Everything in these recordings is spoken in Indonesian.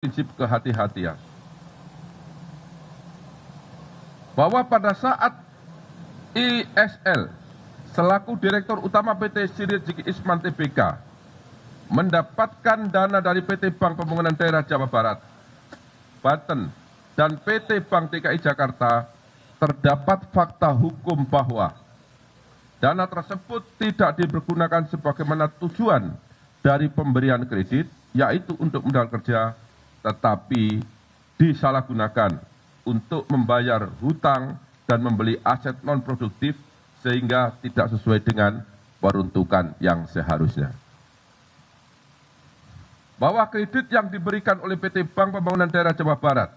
prinsip kehati-hatian. Bahwa pada saat ISL selaku Direktur Utama PT Sri Rezeki Isman Tbk mendapatkan dana dari PT Bank Pembangunan Daerah Jawa Barat, Banten, dan PT Bank DKI Jakarta, terdapat fakta hukum bahwa dana tersebut tidak dipergunakan sebagaimana tujuan dari pemberian kredit, yaitu untuk modal kerja, tetapi disalahgunakan untuk membayar hutang dan membeli aset non-produktif sehingga tidak sesuai dengan peruntukan yang seharusnya. Bahwa kredit yang diberikan oleh PT Bank Pembangunan Daerah Jawa Barat,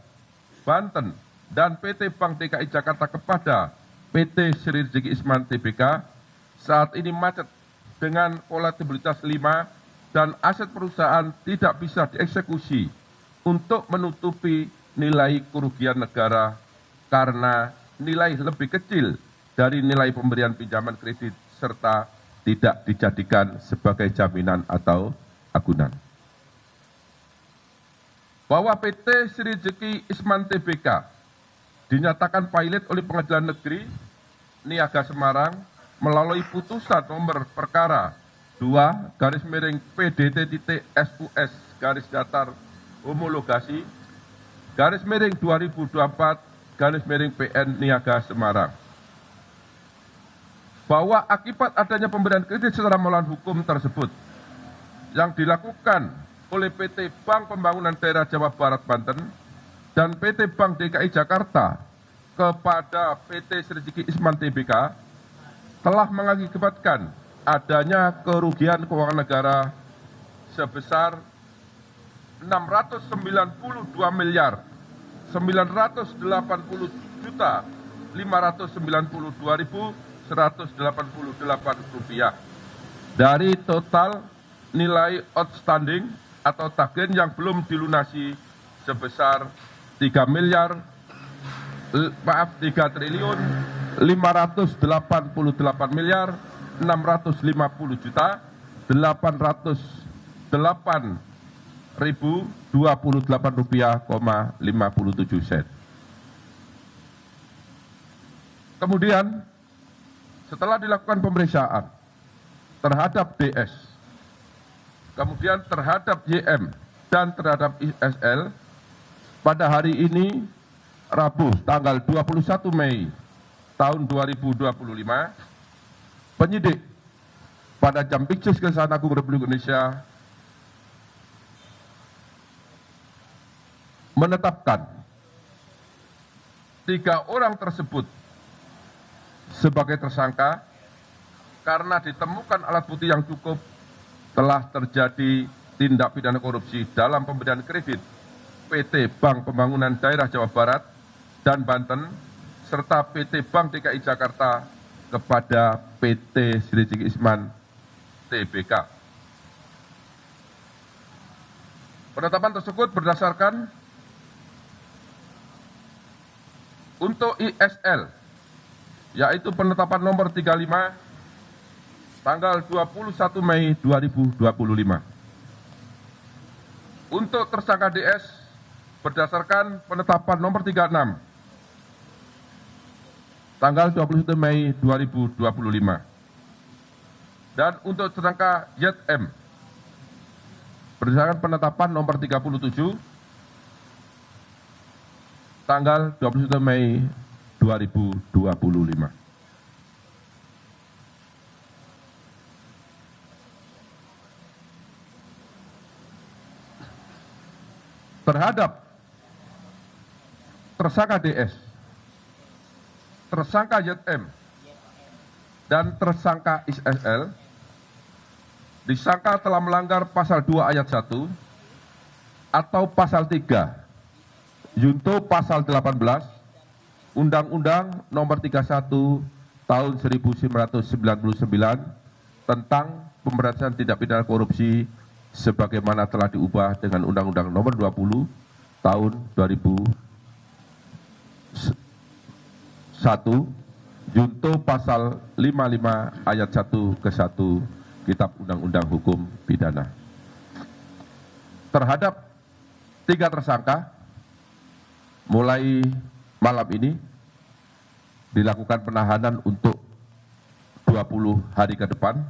Banten, dan PT Bank DKI Jakarta kepada PT Sri Rezeki Isman Tbk saat ini macet dengan volatilitas 5 dan aset perusahaan tidak bisa dieksekusi untuk menutupi nilai kerugian negara karena nilai lebih kecil dari nilai pemberian pinjaman kredit serta tidak dijadikan sebagai jaminan atau agunan. Bahwa PT Sri Rezeki Isman Tbk dinyatakan pilot oleh Pengadilan Negeri Niaga Semarang melalui putusan nomor perkara 2/PDT.SUS garis datar homologasi _2024/PN Niaga Semarang. Bahwa akibat adanya pemberian kredit secara melawan hukum tersebut yang dilakukan oleh PT Bank Pembangunan Daerah Jawa Barat Banten dan PT Bank DKI Jakarta kepada PT Sri Rezeki Isman Tbk telah mengakibatkan adanya kerugian keuangan negara sebesar 690.592.188 rupiah dari total nilai outstanding atau tagihan yang belum dilunasi sebesar 3.438.808.028 rupiah,57 sen. Kemudian setelah dilakukan pemeriksaan terhadap DS, kemudian terhadap YM dan terhadap ISL, pada hari ini Rabu tanggal 21 Mei tahun 2025, penyidik pada Jampitsus Kejaksaan Agung Republik Indonesia menetapkan 3 orang tersebut sebagai tersangka karena ditemukan alat bukti yang cukup telah terjadi tindak pidana korupsi dalam pemberian kredit PT Bank Pembangunan Daerah Jawa Barat dan Banten serta PT Bank DKI Jakarta kepada PT Sri Rezeki Isman Tbk. Penetapan tersebut berdasarkan untuk ISL, yaitu penetapan nomor 35 tanggal 21 Mei 2025. Untuk tersangka DS berdasarkan penetapan nomor 36 tanggal 21 Mei 2025. Dan untuk tersangka YM berdasarkan penetapan nomor 37 tanggal 21 Mei 2025. Terhadap tersangka DS, tersangka YM, dan tersangka ISL disangka telah melanggar pasal 2 ayat 1 atau pasal 3 junto pasal 18 Undang-Undang Nomor 31 Tahun 1999 tentang pemberantasan tindak pidana korupsi sebagaimana telah diubah dengan Undang-Undang Nomor 20 Tahun 2001 junto pasal 55 ayat 1 ke 1 Kitab Undang-Undang Hukum Pidana. Terhadap 3 tersangka mulai malam ini dilakukan penahanan untuk 20 hari ke depan.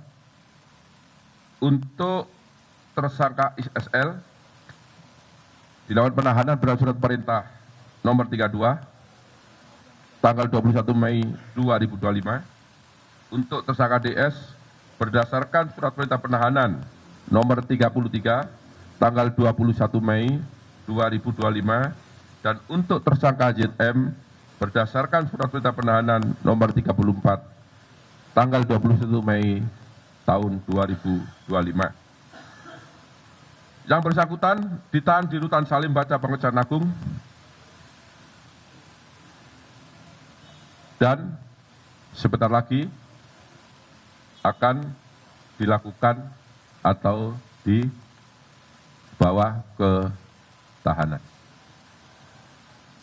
Untuk tersangka ISL dilakukan penahanan berdasarkan surat perintah nomor 32 tanggal 21 Mei 2025. Untuk tersangka DS berdasarkan surat perintah penahanan nomor 33 tanggal 21 Mei 2025, dan untuk tersangka ZM berdasarkan surat perintah penahanan nomor 34 tanggal 21 Mei tahun 2025. Yang bersangkutan ditahan di Rutan Salim Baca Kejaksaan Agung dan sebentar lagi akan dilakukan atau dibawa ke tahanan.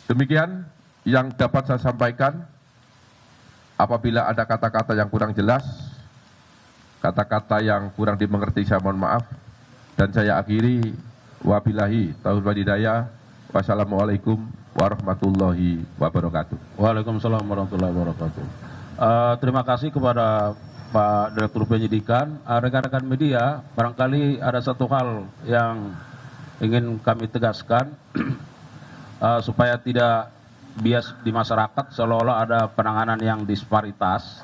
Demikian yang dapat saya sampaikan. Apabila ada kata-kata yang kurang jelas, kata-kata yang kurang dimengerti, saya mohon maaf. Dan saya akhiri, wabillahi taufiq wal hidayah. Wassalamualaikum warahmatullahi wabarakatuh. Waalaikumsalam warahmatullahi wabarakatuh. Terima kasih kepada Pak Direktur Penyidikan. Rekan-rekan media, barangkali ada satu hal yang ingin kami tegaskan supaya tidak bias di masyarakat seolah-olah ada penanganan yang disparitas.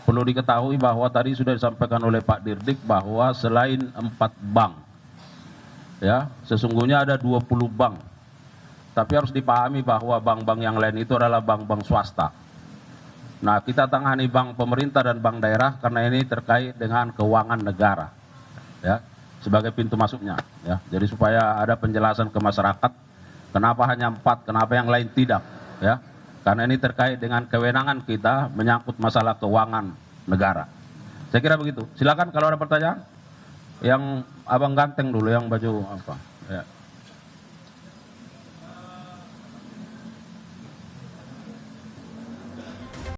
Perlu diketahui bahwa tadi sudah disampaikan oleh Pak Dirdik bahwa selain 4 bank, ya, sesungguhnya ada 20 bank. Tapi harus dipahami bahwa bank-bank yang lain itu adalah bank-bank swasta. Nah, kita tangani bank pemerintah dan bank daerah karena ini terkait dengan keuangan negara, ya, sebagai pintu masuknya, ya. Jadi supaya ada penjelasan ke masyarakat, kenapa hanya 4, kenapa yang lain tidak, ya. Karena ini terkait dengan kewenangan kita menyangkut masalah keuangan negara. Saya kira begitu. Silakan kalau ada pertanyaan. Yang abang ganteng dulu, yang baju apa? Ya.